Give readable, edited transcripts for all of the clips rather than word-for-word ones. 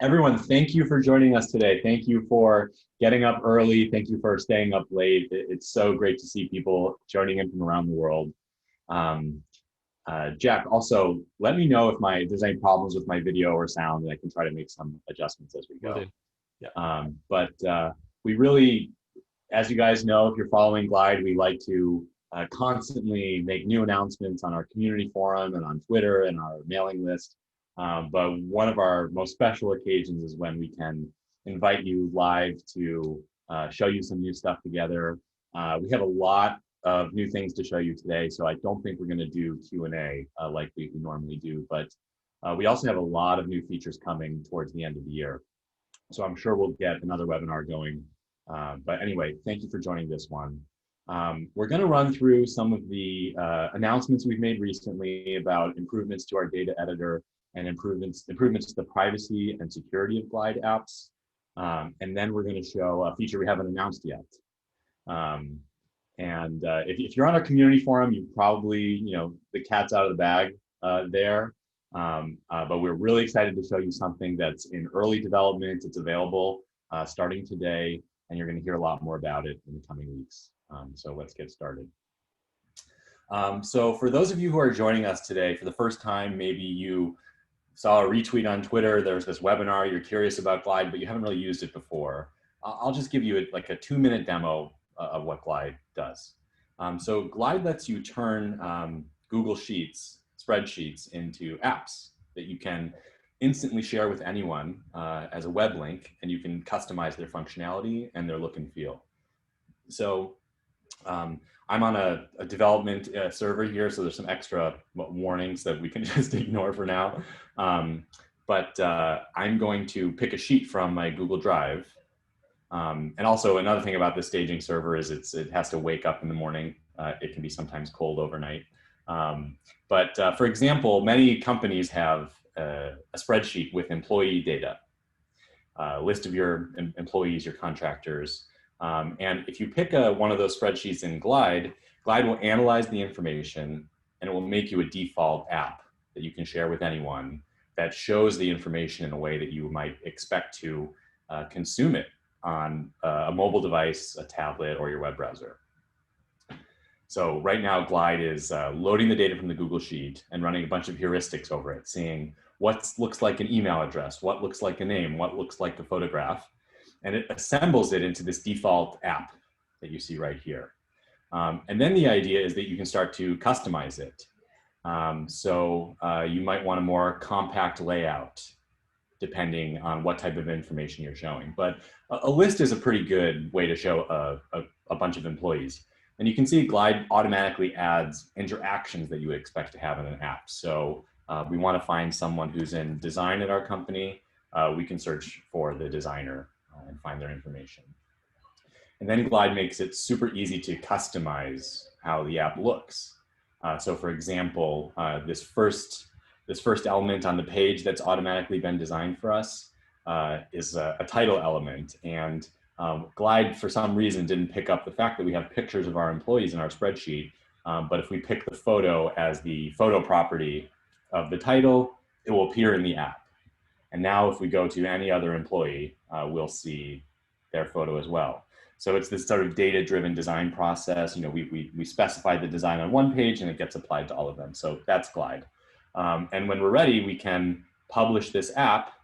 Everyone, thank you for joining us today. Thank you for getting up early. Thank you for staying up late. It's so great to see people joining in from around the world. Um, Jack, also let me know if there's any problems with my video or sound, and I can try to make some adjustments as we Will go. do. Yeah. But we really, as you guys know, if you're following Glide, we like to constantly make new announcements on our community forum and on Twitter and our mailing list. But one of our most special occasions is when we can invite you live to show you some new stuff together. We have a lot of new things to show you today, so I don't think we're going to do Q&A like we normally do, but we also have a lot of new features coming towards the end of the year. So I'm sure we'll get another webinar going. But anyway, thank you for joining this one. We're going to run through some of the announcements we've made recently about improvements to our data editor and improvements to the privacy and security of Glide apps. And then we're going to show a feature we haven't announced yet. If you're on our community forum, you probably, the cat's out of the bag there. But we're really excited to show you something that's in early development. It's available starting today, and you're going to hear a lot more about it in the coming weeks. So let's get started. So for those of you who are joining us today for the first time, maybe you saw a retweet on Twitter, there's this webinar, you're curious about Glide, but you haven't really used it before. I'll just give you like a 2-minute demo of what Glide does. So Glide lets you turn Google Sheets, spreadsheets into apps that you can instantly share with anyone as a web link, and you can customize their functionality and their look and feel. So I'm on a development server here, so there's some extra warnings that we can just ignore for now. But I'm going to pick a sheet from my Google Drive. And also another thing about the staging server is it has to wake up in the morning. It can be sometimes cold overnight. But for example, many companies have a spreadsheet with employee data, a list of your employees, your contractors. And if you pick one of those spreadsheets in Glide, Glide will analyze the information and it will make you a default app that you can share with anyone that shows the information in a way that you might expect to consume it on a mobile device, a tablet, or your web browser. So right now, Glide is loading the data from the Google Sheet and running a bunch of heuristics over it, seeing what looks like an email address, what looks like a name, what looks like a photograph, and it assembles it into this default app that you see right here. And then the idea is that you can start to customize it. You might want a more compact layout depending on what type of information you're showing. But a list is a pretty good way to show a bunch of employees. And you can see Glide automatically adds interactions that you would expect to have in an app. So we want to find someone who's in design at our company. We can search for the designer and find their information. And then Glide makes it super easy to customize how the app looks. So for example, this first element on the page that's automatically been designed for us is a title element. And Glide, for some reason, didn't pick up the fact that we have pictures of our employees in our spreadsheet. But if we pick the photo as the photo property of the title, it will appear in the app. And now if we go to any other employee, we'll see their photo as well. So it's this sort of data-driven design process. We specify the design on one page and it gets applied to all of them. So that's Glide. And when we're ready, we can publish this app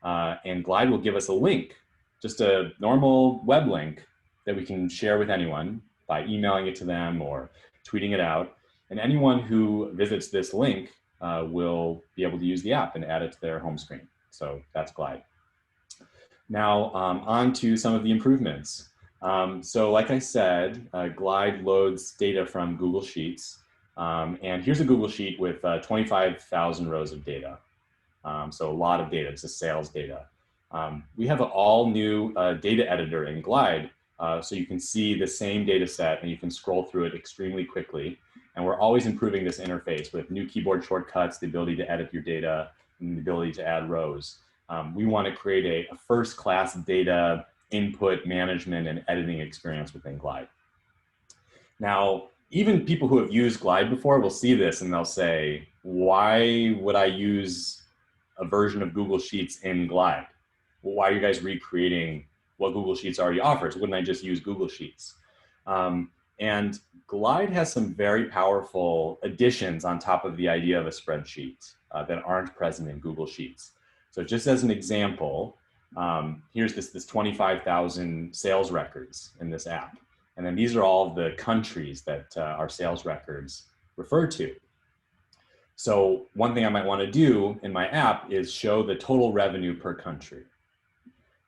and Glide will give us a link, just a normal web link that we can share with anyone by emailing it to them or tweeting it out. And anyone who visits this link will be able to use the app and add it to their home screen. So that's Glide. Now on to some of the improvements. So like I said, Glide loads data from Google Sheets. And here's a Google Sheet with 25,000 rows of data. So a lot of data, it's a sales data. We have an all new data editor in Glide, so you can see the same data set and you can scroll through it extremely quickly. And we're always improving this interface with new keyboard shortcuts, the ability to edit your data, and the ability to add rows. We want to create a first-class data input management and editing experience within Glide. Now, even people who have used Glide before will see this and they'll say, why would I use a version of Google Sheets in Glide? well, why are you guys recreating what Google Sheets already offers? Wouldn't I just use Google Sheets? And Glide has some very powerful additions on top of the idea of a spreadsheet that aren't present in Google Sheets. So just as an example, here's this 25,000 sales records in this app. And then these are all the countries that our sales records refer to. So one thing I might want to do in my app is show the total revenue per country.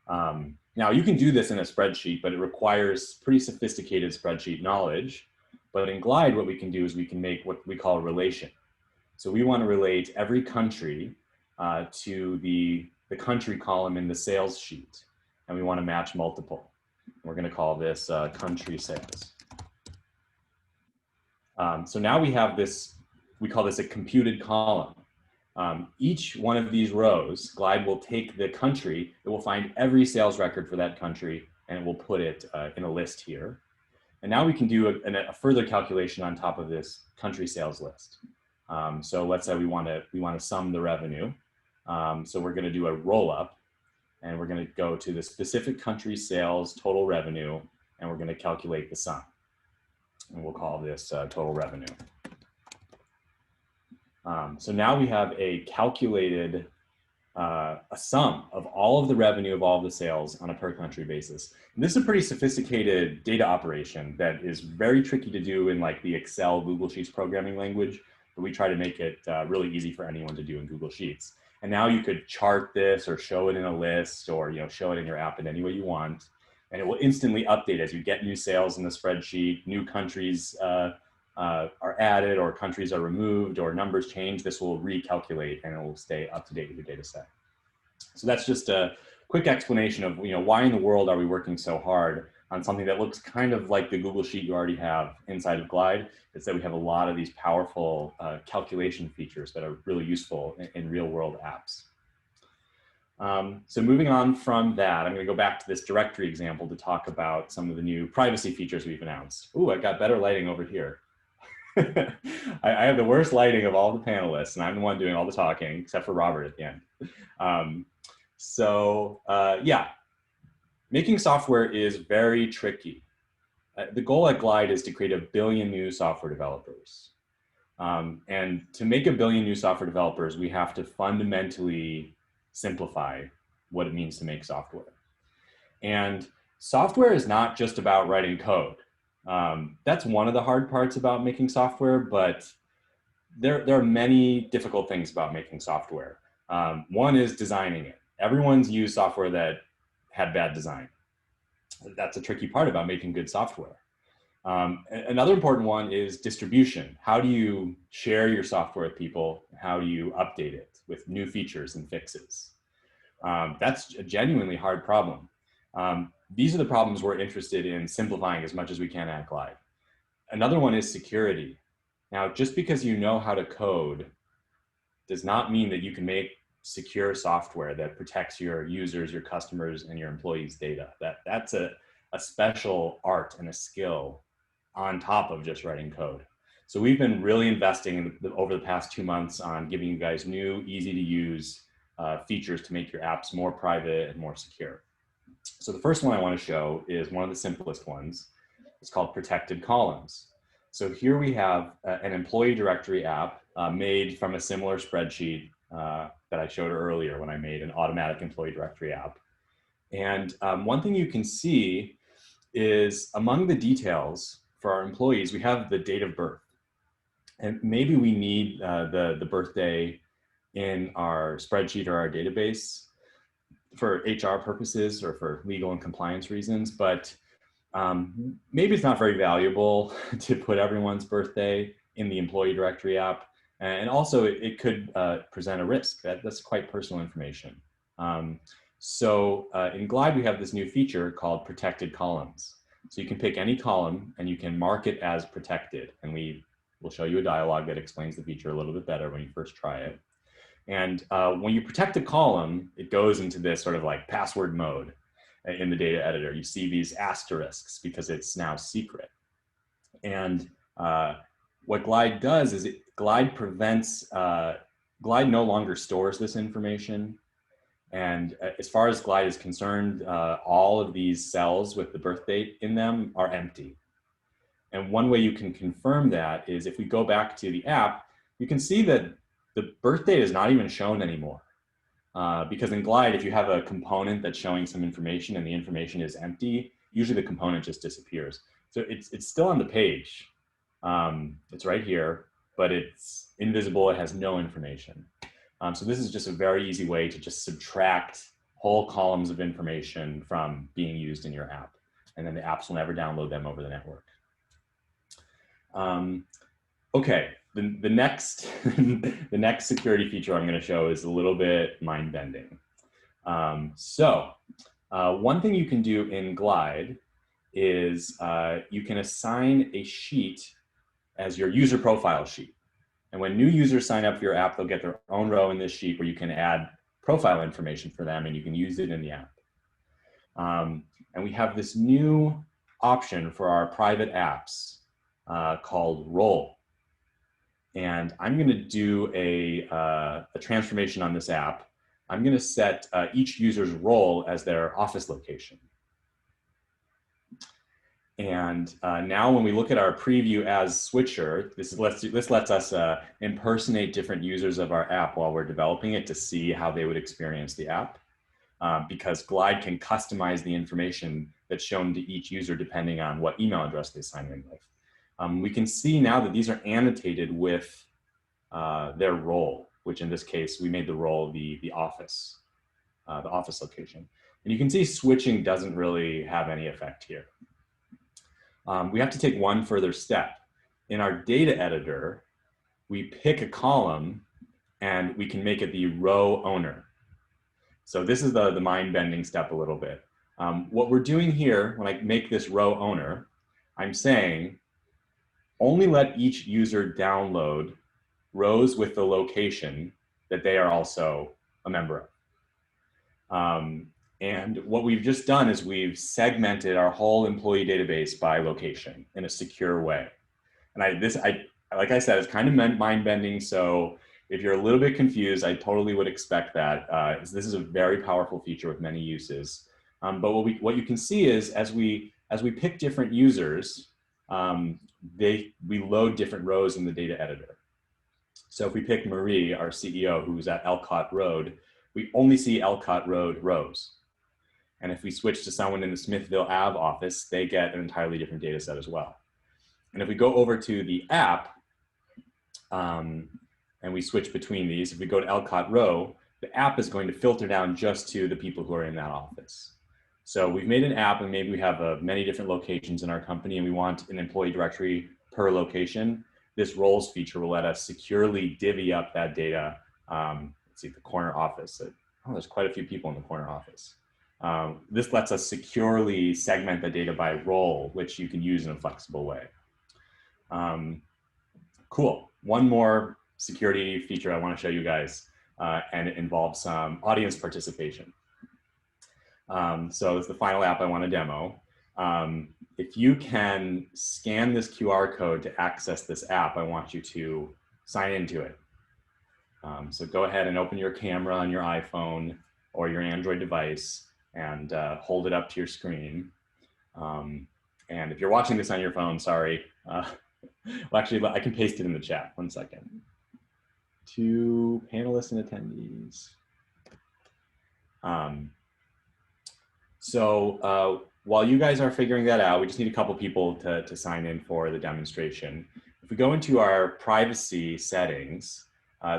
Now you can do this in a spreadsheet, but it requires pretty sophisticated spreadsheet knowledge. But in Glide, what we can do is we can make what we call a relation. So we want to relate every country to the country column in the sales sheet. And we want to match multiple. We're going to call this country sales. So now we have this, we call this a computed column. Each one of these rows, Glide will take the country, it will find every sales record for that country, and it will put it in a list here. And now we can do a further calculation on top of this country sales list. So let's say we want to sum the revenue. So we're going to do a roll up, and we're going to go to the specific country sales total revenue, and we're going to calculate the sum. And we'll call this total revenue. So now we have a calculated a sum of all of the revenue of all of the sales on a per country basis. And this is a pretty sophisticated data operation that is very tricky to do in like the Excel Google Sheets programming language, but we try to make it really easy for anyone to do in Google Sheets. And now you could chart this or show it in a list, or show it in your app in any way you want. And it will instantly update as you get new sales in the spreadsheet, new countries are added, or countries are removed, or numbers change. This will recalculate and it will stay up to date with your data set. So that's just a quick explanation of why in the world are we working so hard on something that looks kind of like the Google Sheet you already have inside of Glide. It's that we have a lot of these powerful calculation features that are really useful in real world apps. So moving on from that, I'm going to go back to this directory example to talk about some of the new privacy features we've announced. Ooh, I got better lighting over here. I have the worst lighting of all the panelists, and I'm the one doing all the talking, except for Robert at the end. Yeah, making software is very tricky. The goal at Glide is to create 1 billion new software developers. And to make 1 billion new software developers, we have to fundamentally simplify what it means to make software. And software is not just about writing code. That's one of the hard parts about making software, but there are many difficult things about making software. One is designing it. Everyone's used software that had bad design. That's a tricky part about making good software. Another important one is distribution. How do you share your software with people? How do you update it with new features and fixes? That's a genuinely hard problem. These are the problems we're interested in simplifying as much as we can at Glide. Another one is security. Now, just because you know how to code does not mean that you can make secure software that protects your users, your customers, and your employees' data. That's a special art and a skill on top of just writing code. So we've been really investing over the past 2 months on giving you guys new, easy to use features to make your apps more private and more secure. So the first one I want to show is one of the simplest ones. It's called protected columns. So here we have an employee directory app made from a similar spreadsheet that I showed earlier when I made an automatic employee directory app. And one thing you can see is among the details for our employees, we have the date of birth. And maybe we need the birthday in our spreadsheet or our database for HR purposes or for legal and compliance reasons, but maybe it's not very valuable to put everyone's birthday in the employee directory app. And also it could present a risk. That's quite personal information. So in Glide, we have this new feature called protected columns. So you can pick any column and you can mark it as protected. And we will show you a dialog that explains the feature a little bit better when you first try it. And when you protect a column, it goes into this sort of like password mode in the data editor. You see these asterisks because it's now secret. And what Glide does is Glide prevents, Glide no longer stores this information. And as far as Glide is concerned, all of these cells with the birth date in them are empty. And one way you can confirm that is if we go back to the app, you can see that the birth date is not even shown anymore. Because in Glide, if you have a component that's showing some information and the information is empty, usually the component just disappears. So it's still on the page. It's right here, but it's invisible. It has no information. So this is just a very easy way to just subtract whole columns of information from being used in your app. And then the apps will never download them over the network. Okay, the next the next security feature I'm going to show is a little bit mind-bending. One thing you can do in Glide is you can assign a sheet as your user profile sheet. And when new users sign up for your app, they'll get their own row in this sheet where you can add profile information for them and you can use it in the app. And we have this new option for our private apps called role. And I'm going to do a transformation on this app. I'm going to set each user's role as their office location. And now when we look at our preview as switcher, this lets us impersonate different users of our app while we're developing it to see how they would experience the app. Because Glide can customize the information that's shown to each user depending on what email address they sign in with. We can see now that these are annotated with their role, which in this case, we made the role the office location. And you can see switching doesn't really have any effect here. We have to take one further step. In our data editor, we pick a column and we can make it the row owner. So this is the mind-bending step a little bit. What we're doing here, when I make this row owner, I'm saying only let each user download rows with the location that they are also a member of. And what we've just done is we've segmented our whole employee database by location in a secure way. And like I said, it's kind of mind-bending. So if you're a little bit confused, I totally would expect that. This is a very powerful feature with many uses. But what you can see is as we pick different users, we load different rows in the data editor. So if we pick Marie, our CEO, who's at Elcott Road, we only see Elcott Road rows. And if we switch to someone in the Smithville Ave office, they get an entirely different data set as well. And if we go over to the app and we switch between these, if we go to Elcott Row, the app is going to filter down just to the people who are in that office. So we've made an app and maybe we have many different locations in our company and we want an employee directory per location. This roles feature will let us securely divvy up that data. Let's see, the corner office. Oh, there's quite a few people in the corner office. This lets us securely segment the data by role, which you can use in a flexible way. Cool. One more security feature I want to show you guys, and it involves some audience participation. So it's the final app I want to demo. If you can scan this QR code to access this app, I want you to sign into it. So go ahead and open your camera on your iPhone or your Android device and hold it up to your screen. And if you're watching this on your phone, sorry. Well, actually, I can paste it in the chat. 1 second. To panelists and attendees. While you guys are figuring that out, we just need a couple people to sign in for the demonstration. If we go into our privacy settings,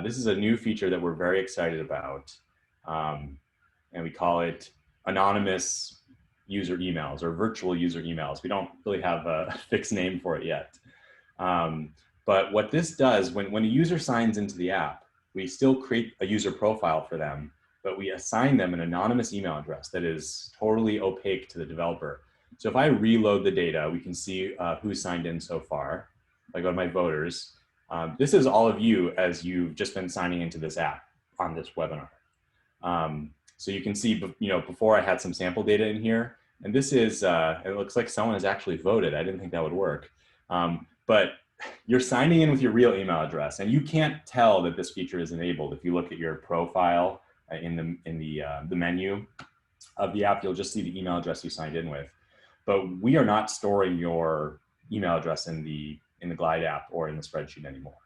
this is a new feature that we're very excited about. And we call it anonymous user emails or virtual user emails. We don't really have a fixed name for it yet. But what this does, when a user signs into the app, we still create a user profile for them, but we assign them an anonymous email address that is totally opaque to the developer. So if I reload the data, we can see who signed in so far. If I go to my voters, this is all of you as you've just been signing into this app on this webinar. So you can see, before I had some sample data in here, and this is, it looks like someone has actually voted. I didn't think that would work. But you're signing in with your real email address, and you can't tell that this feature is enabled if you look at your profile in the menu of the app, you'll just see the email address you signed in with. But we are not storing your email address in the Glide app or in the spreadsheet anymore.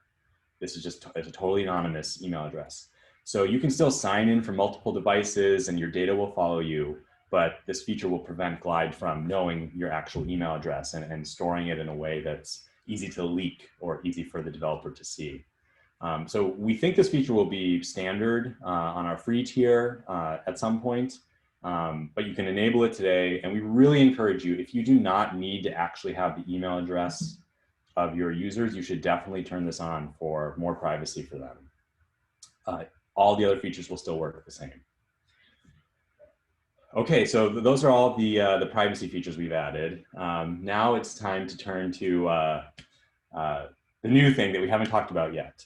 This is just a totally anonymous email address. So you can still sign in from multiple devices and your data will follow you, but this feature will prevent Glide from knowing your actual email address and storing it in a way that's easy to leak or easy for the developer to see. So we think this feature will be standard on our free tier at some point, but you can enable it today. And we really encourage you, if you do not need to actually have the email address of your users, you should definitely turn this on for more privacy for them. All the other features will still work the same. Okay, so those are all the privacy features we've added. Now it's time to turn to the new thing that we haven't talked about yet.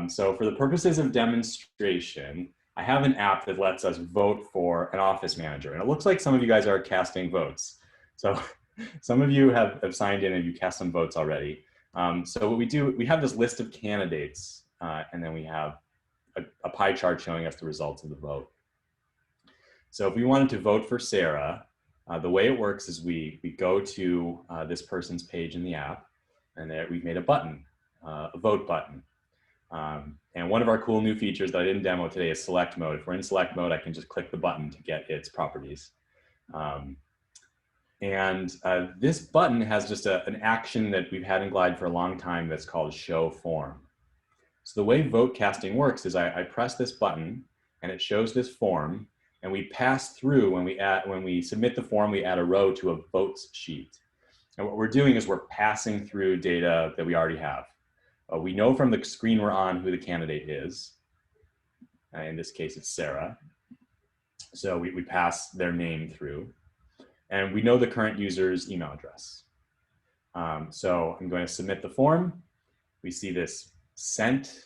So for the purposes of demonstration, I have an app that lets us vote for an office manager. And it looks like some of you guys are casting votes. So some of you have signed in and you cast some votes already. So what we do, we have this list of candidates, and then we have a pie chart showing us the results of the vote. So if we wanted to vote for Sarah, the way it works is we go to this person's page in the app, and there we've made a button, a vote button. And one of our cool new features that I didn't demo today is select mode. If we're in select mode, I can just click the button to get its properties. This button has just an action that we've had in Glide for a long time that's called show form. So the way vote casting works is I press this button and it shows this form, and we pass through, when we submit the form, we add a row to a votes sheet. And what we're doing is we're passing through data that we already have. We know from the screen we're on who the candidate is. In this case, it's Sarah. So we pass their name through. And we know the current user's email address. So I'm going to submit the form. We see this sent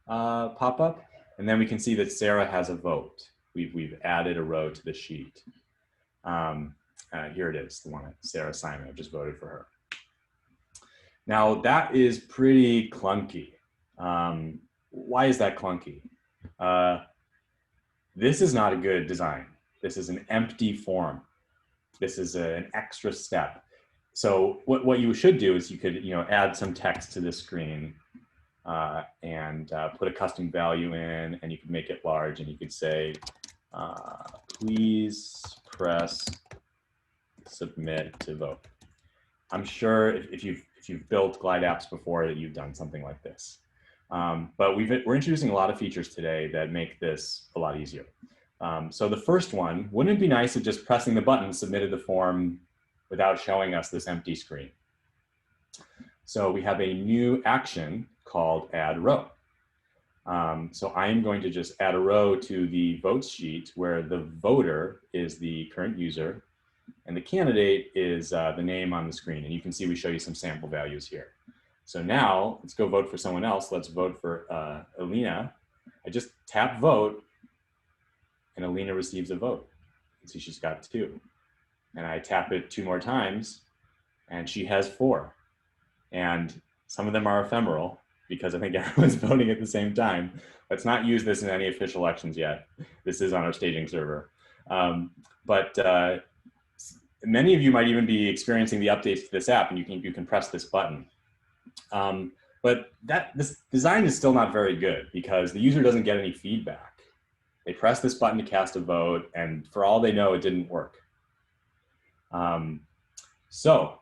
pop up, and then we can see that Sarah has a vote. We've added a row to the sheet. Here it is, the one that Sarah Simon. I've just voted for her. Now that is pretty clunky. Why is that clunky? This is not a good design. This is an empty form. This is an extra step. So what you should do is you could add some text to the screen and put a custom value in, and you could make it large, and you could say, please press submit to vote. I'm sure if you've built Glide apps before that you've done something like this. But we're introducing a lot of features today that make this a lot easier. So the first one, wouldn't it be nice if just pressing the button submitted the form without showing us this empty screen? So we have a new action called add row. So I'm going to just add a row to the votes sheet where the voter is the current user and the candidate is the name on the screen. And you can see we show you some sample values here. So now let's go vote for someone else. Let's vote for Alina. I just tap vote and Alina receives a vote. You see she's got 2. And I tap it 2 more times and she has 4. And some of them are ephemeral because I think everyone's voting at the same time. Let's not use this in any official elections yet. This is on our staging server. Many of you might even be experiencing the updates to this app, and you can press this button. But this design is still not very good because the user doesn't get any feedback. They press this button to cast a vote, and for all they know, it didn't work. So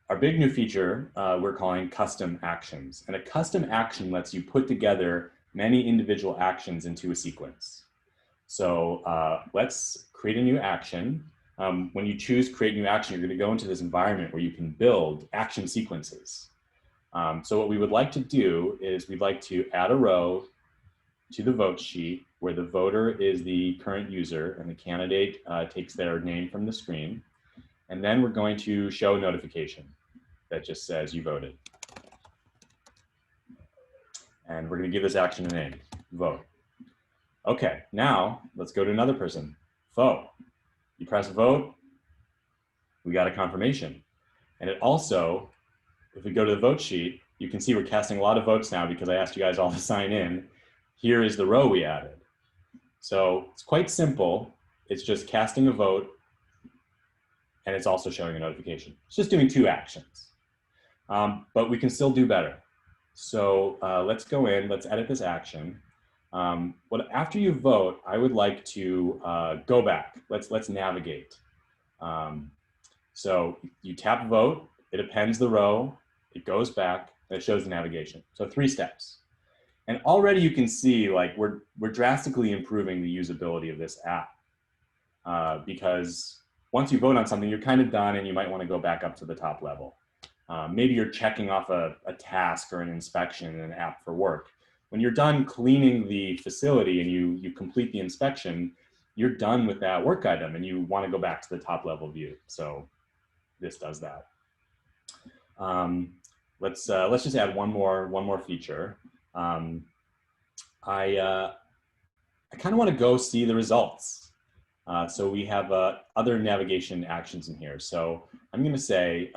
our big new feature we're calling custom actions. And a custom action lets you put together many individual actions into a sequence. So let's create a new action. When you choose create new action, you're going to go into this environment where you can build action sequences. So what we would like to do is we'd like to add a row to the vote sheet where the voter is the current user and the candidate takes their name from the screen. And then we're going to show a notification that just says you voted. And we're going to give this action a name, vote. Okay, now let's go to another person, vote. You press vote, we got a confirmation. And it also, if we go to the vote sheet, you can see we're casting a lot of votes now because I asked you guys all to sign in. Here is the row we added. So it's quite simple. It's just casting a vote, and it's also showing a notification. It's just doing 2 actions, but we can still do better. So let's go in, let's edit this action. After you vote, I would like to go back. Let's navigate. So you tap vote, it appends the row, it goes back, and it shows the navigation. So 3 steps. And already you can see like we're drastically improving the usability of this app because once you vote on something, you're kind of done and you might want to go back up to the top level. Maybe you're checking off a task or an inspection in an app for work. When you're done cleaning the facility and you complete the inspection, you're done with that work item and you want to go back to the top level view. So this does that. Let's just add one more feature. I kind of want to go see the results. So we have other navigation actions in here. So I'm going to say,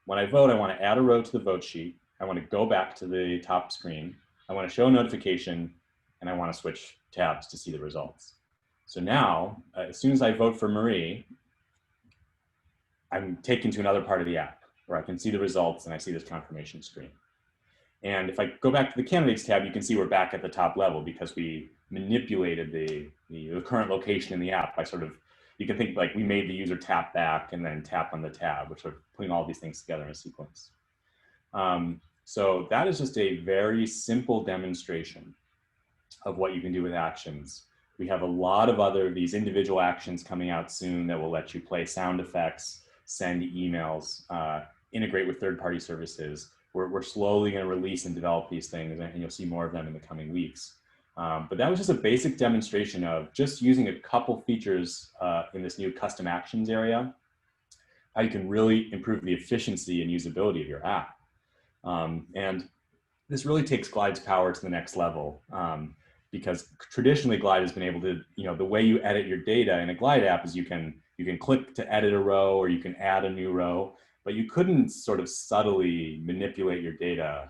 when I vote, I want to add a row to the vote sheet. I want to go back to the top screen. I want to show a notification, and I want to switch tabs to see the results. So now, as soon as I vote for Marie, I'm taken to another part of the app where I can see the results and I see this confirmation screen. And if I go back to the candidates tab, you can see we're back at the top level because we manipulated the current location in the app by sort of, you can think like we made the user tap back and then tap on the tab, which are putting all these things together in a sequence. So that is just a very simple demonstration of what you can do with actions. We have a lot of these individual actions coming out soon that will let you play sound effects, send emails, integrate with third-party services. We're slowly going to release and develop these things, and you'll see more of them in the coming weeks. But that was just a basic demonstration of just using a couple features in this new custom actions area, how you can really improve the efficiency and usability of your app. And this really takes Glide's power to the next level because traditionally Glide has been able to, the way you edit your data in a Glide app is you can click to edit a row or you can add a new row, but you couldn't sort of subtly manipulate your data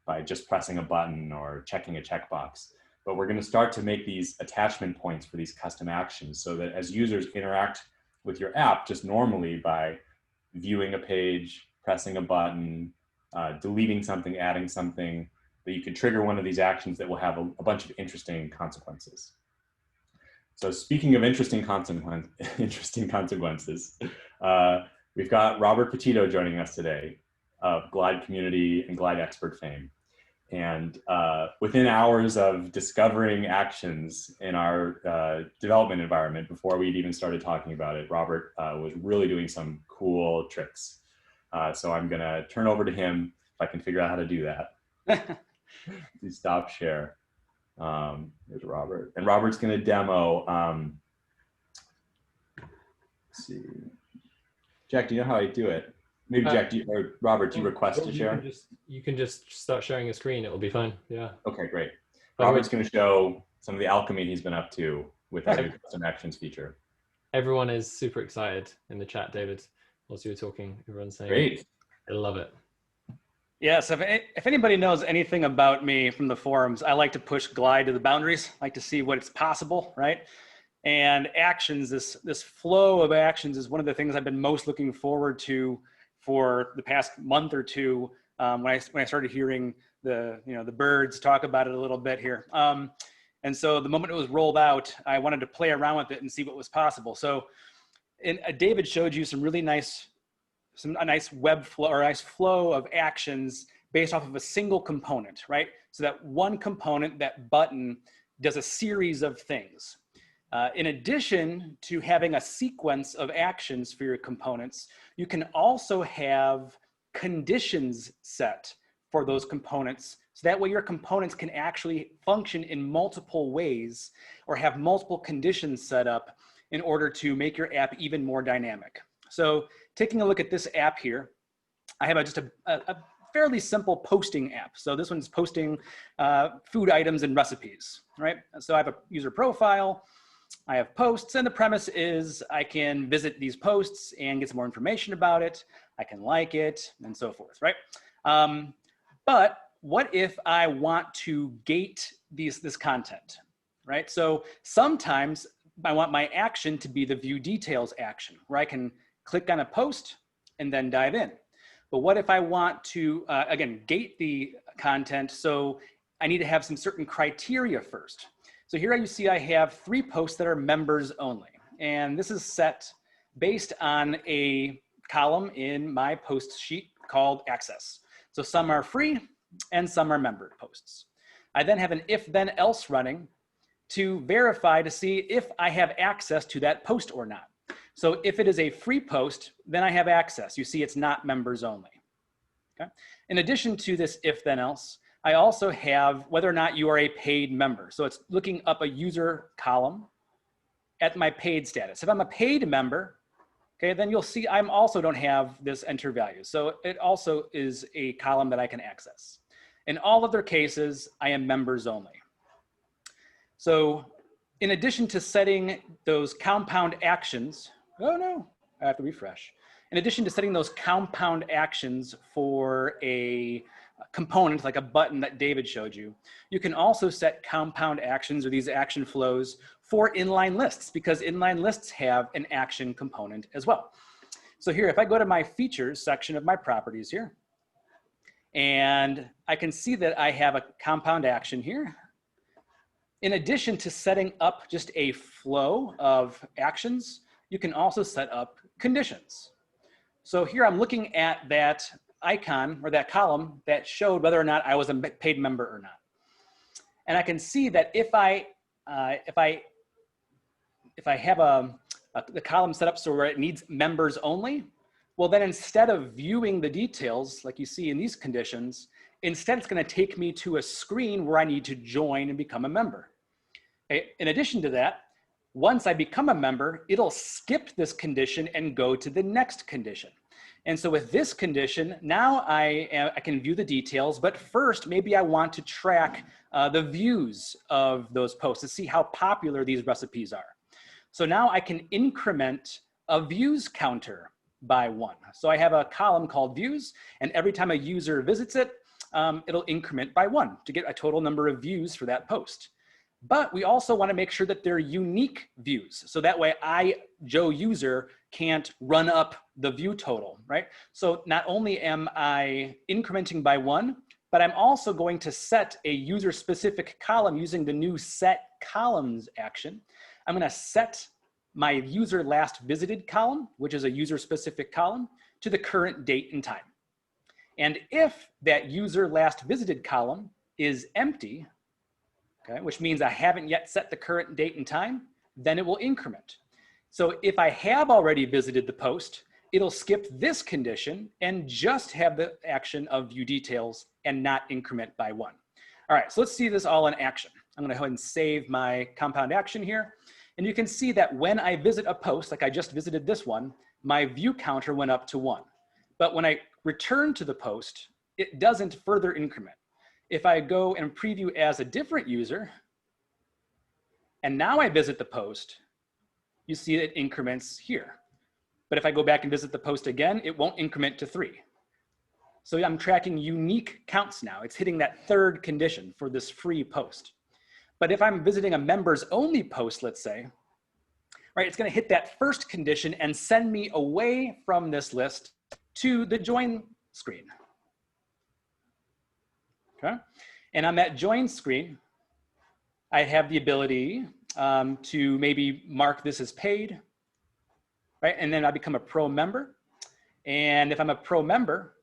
by just pressing a button or checking a checkbox. But we're going to start to make these attachment points for these custom actions so that as users interact with your app just normally by viewing a page, pressing a button, deleting something, adding something, that you can trigger one of these actions that will have a bunch of interesting consequences. So speaking of interesting consequences, we've got Robert Petito joining us today of Glide community and Glide expert fame. And within hours of discovering actions in our development environment, before we'd even started talking about it, Robert was really doing some cool tricks. So I'm gonna turn over to him if I can figure out how to do that. Please stop share. There's Robert. And Robert's gonna demo, let's see. Jack, do you know how I do it? Maybe Jack, or Robert, do you request to share? You can just start sharing a screen. It will be fine. Yeah. Okay, great. Robert's going to show some of the alchemy he's been up to with his new custom actions feature. Everyone is super excited in the chat, David. Whilst you were talking, everyone's saying, great. I love it. Yes, if anybody knows anything about me from the forums, I like to push Glide to the boundaries. I like to see what's possible, right? And actions, this flow of actions is one of the things I've been most looking forward to for the past month or two when I started hearing the birds talk about it a little bit here. And so the moment it was rolled out, I wanted to play around with it and see what was possible. So David showed you some really nice, a nice web flow or a nice flow of actions based off of a single component, right? So that one component, that button, does a series of things. In addition to having a sequence of actions for your components, you can also have conditions set for those components. So that way your components can actually function in multiple ways or have multiple conditions set up in order to make your app even more dynamic. So taking a look at this app here, I have just a fairly simple posting app. So this one's posting food items and recipes, right? So I have a user profile, I have posts, and the premise is I can visit these posts and get some more information about it. I can like it and so forth, right? But what if I want to gate this content? right? So sometimes I want my action to be the view details action, where I can click on a post and then dive in. But what if I want to, again, gate the content? So I need to have some certain criteria first. So here you see I have 3 posts that are members only. And this is set based on a column in my post sheet called access. So some are free and some are member posts. I then have an if then else running to verify to see if I have access to that post or not. So if it is a free post, then I have access. You see it's not members only. Okay. In addition to this if then else, I also have whether or not you are a paid member. So it's looking up a user column at my paid status. If I'm a paid member, okay, then you'll see I also don't have this enter value. So it also is a column that I can access. In all other cases, I am members only. So in addition to setting those compound actions, oh no, I have to refresh. In addition to setting those compound actions for a component like a button that David showed you, you can also set compound actions or these action flows for inline lists, because inline lists have an action component as well. So here, if I go to my features section of my properties here, and I can see that I have a compound action here. In addition to setting up just a flow of actions, you can also set up conditions. So here I'm looking at that icon or that column that showed whether or not I was a paid member or not. And I can see that if I have the column set up so where it needs members only, well then instead of viewing the details like you see in these conditions, instead it's going to take me to a screen where I need to join and become a member. Okay. In addition to that, once I become a member, it'll skip this condition and go to the next condition. And so with this condition, now I can view the details, but first maybe I want to track the views of those posts to see how popular these recipes are. So now I can increment a views counter by 1. So I have a column called views, and every time a user visits it, it'll increment by 1 to get a total number of views for that post. But we also want to make sure that they're unique views. So that way I, Joe user, can't run up the view total, right? So not only am I incrementing by 1, but I'm also going to set a user specific column using the new set columns action. I'm going to set my user last visited column, which is a user specific column, to the current date and time. And if that user last visited column is empty, okay, which means I haven't yet set the current date and time, then it will increment. So if I have already visited the post, it'll skip this condition and just have the action of view details and not increment by 1. All right, so let's see this all in action. I'm gonna go ahead and save my compound action here. And you can see that when I visit a post, like I just visited this one, my view counter went up to 1. But when I return to the post, it doesn't further increment. If I go and preview as a different user, and now I visit the post, you see it increments here. But if I go back and visit the post again, it won't increment to 3. So I'm tracking unique counts now. It's hitting that 3rd condition for this free post. But if I'm visiting a members only post, let's say, right, it's going to hit that 1st condition and send me away from this list to the join screen. Okay. And on that join screen, I have the ability to maybe mark this as paid, right? And then I become a pro member. And if I'm a pro member,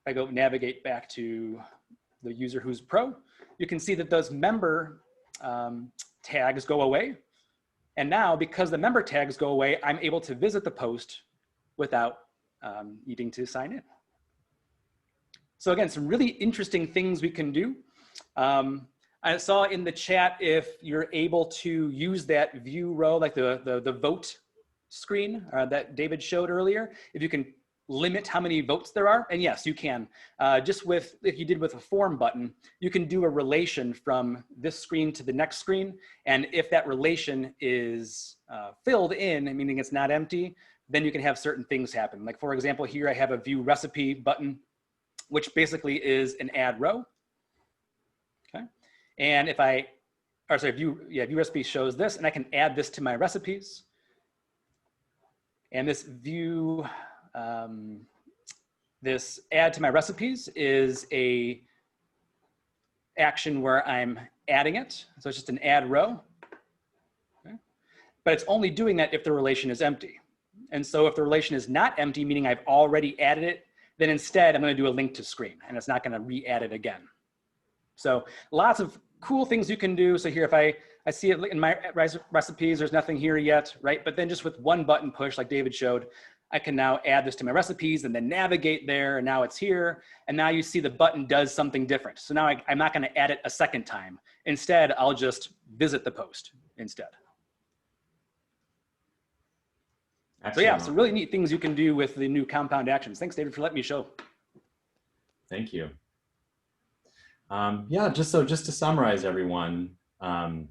I go navigate back to the user who's pro, you can see that those member tags go away. And now because the member tags go away, I'm able to visit the post without needing to sign in. So again, some really interesting things we can do. I saw in the chat if you're able to use that view row, like the vote screen that David showed earlier, if you can limit how many votes there are. And yes, you can. Just with, if you did with a form button, you can do a relation from this screen to the next screen. And if that relation is filled in, meaning it's not empty, then you can have certain things happen. Like for example, here I have a view recipe button, which basically is an add row. Okay. And if I or sorry, view recipe shows this, and I can add this to my recipes. And this view, this add to my recipes is a action where I'm adding it. So it's just an add row. Okay. But it's only doing that if the relation is empty. And so if the relation is not empty, meaning I've already added it, then instead I'm going to do a link to screen, and it's not going to re-add it again. So lots of cool things you can do. So here, if I see it in my recipes, there's nothing here yet, right? But then just with one button push, like David showed, I can now add this to my recipes and then navigate there, and now it's here. And now you see the button does something different. So now I'm not going to add it a second time. Instead, I'll just visit the post instead. Excellent. So yeah, so really neat things you can do with the new compound actions. Thanks, David, for letting me show. Thank you. Yeah, just to summarize, everyone, our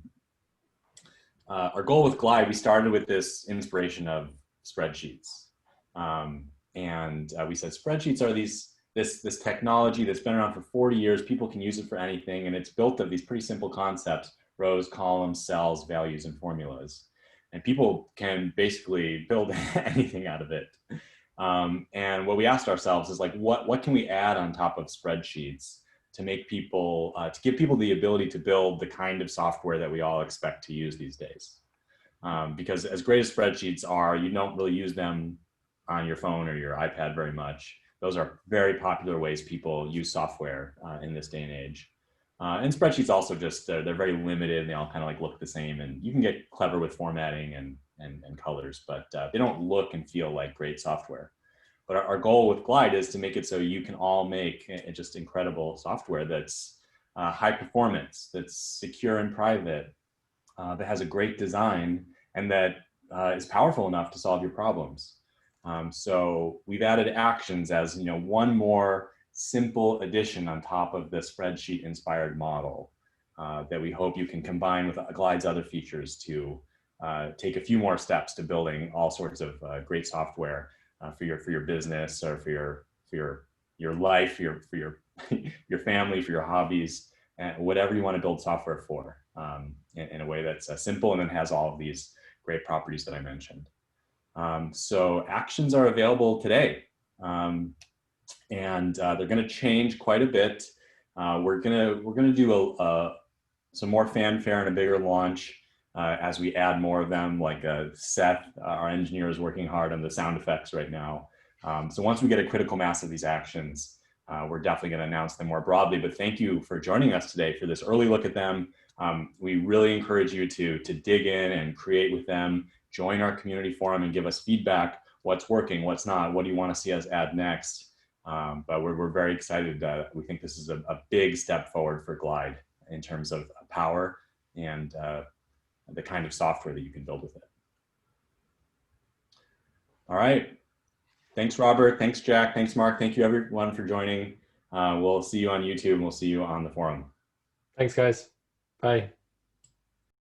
goal with Glide, we started with this inspiration of spreadsheets, and we said spreadsheets are this technology that's been around for 40 years. People can use it for anything, and it's built of these pretty simple concepts: rows, columns, cells, values, and formulas. And people can basically build anything out of it. And what we asked ourselves is, like, what can we add on top of spreadsheets to make people, to give people the ability to build the kind of software that we all expect to use these days? Because as great as spreadsheets are, you don't really use them on your phone or your iPad very much. Those are very popular ways people use software in this day and age. And spreadsheets also just, they're very limited, and they all kind of like look the same, and you can get clever with formatting and colors, but they don't look and feel like great software. But our goal with Glide is to make it so you can all make just incredible software that's high performance, that's secure and private, that has a great design, and that is powerful enough to solve your problems. So we've added actions as, you know, one more simple addition on top of the spreadsheet inspired model that we hope you can combine with Glide's other features to take a few more steps to building all sorts of great software for your business, or for your life, for your family, for your hobbies, and whatever you want to build software for, in a way that's simple and then has all of these great properties that I mentioned. So actions are available today. And they're going to change quite a bit. We're gonna do some more fanfare and a bigger launch as we add more of them. Like Seth, our engineer, is working hard on the sound effects right now. So once we get a critical mass of these actions, we're definitely going to announce them more broadly. But thank you for joining us today for this early look at them. We really encourage you to dig in and create with them. Join our community forum and give us feedback. What's working? What's not? What do you want to see us add next? But we're very excited. We think this is a big step forward for Glide in terms of power and the kind of software that you can build with it. All right. Thanks, Robert. Thanks, Jack. Thanks, Mark. Thank you, everyone, for joining. We'll see you on YouTube, and we'll see you on the forum. Thanks, guys. Bye.